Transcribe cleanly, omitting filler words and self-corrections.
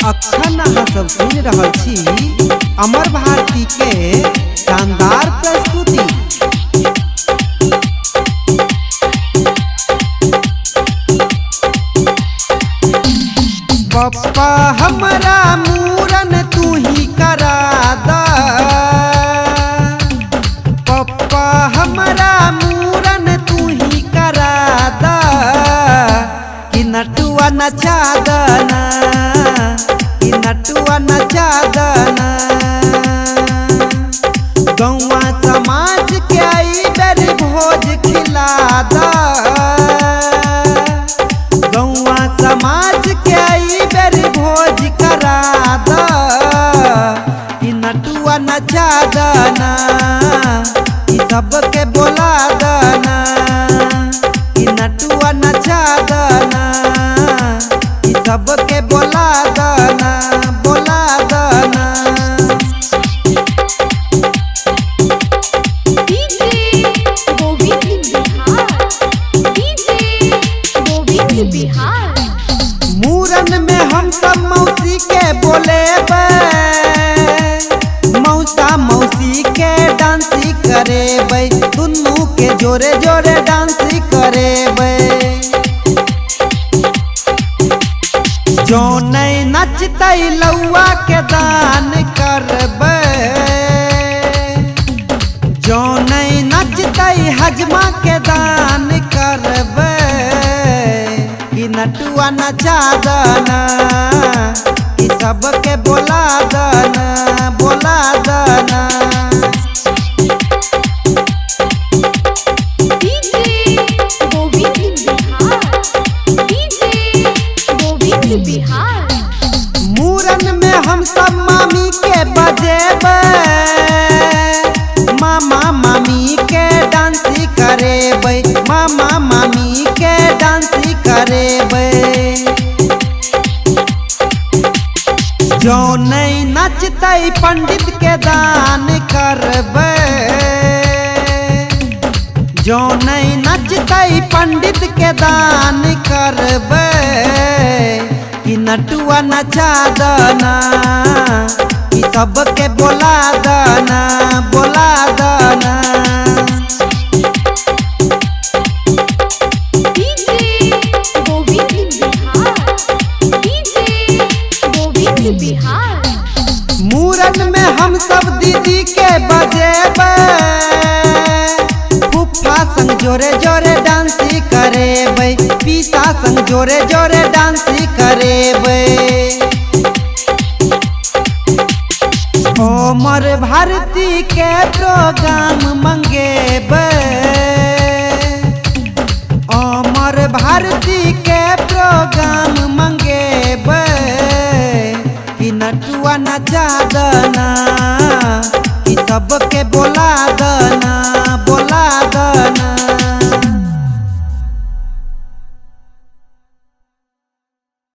अखन अहाँ सब सुनि रहल छी अमर भारती के शानदार प्रस्तुति। पप्पा हमरा मूरन तू ही करा दा, पप्पा हमरा मूरन तू ही करा दा, कि नटुआ नचा दना, कि नटुआ नचा दना। गौवा समाज के आई बेर भोज खिला दा, गौवा समाज के आई बेर भोज करा दा, कि नटुआ नचा दना, कि सबके बोला दना, कि नटुआ नचा दना, कि सबके बोला दना, बोला दना। मूरन में हम सब मौसी के बोले मौसा मौसी के डांसी करेबै, दुनू के जोरे जोरे डांसी करेबै। जो नहीं नचतै लौआ के दान करबै, जो नहीं नचतै हजमा के दान करबै, कि नटुआ नचा दना, कि सबके बोला दना, बोला दना। मूरन में हम सब मामी के बजेबै, मामा मामी के डांसी करेबै, मामा मामी के डांसी करेबै। जो नहीं नचतै पंडित के दान करबै, जो नहीं नचतै पंडित के दान करबै, कि नटुआ नचा दना, कि सबके बोला दना, बोला दना। मूरन में हम सब दीदी के बजेबै, फूफा संग जोरे जोरे डांसी करेबै, पीसा संग जोरे जोरे डांसी करेबै। अमर भारती के प्रोग्राम मंगेबै, अमर भारती के प्रोग्राम मंगेबै, कि नटुआ नचा दना, कि सबके बोला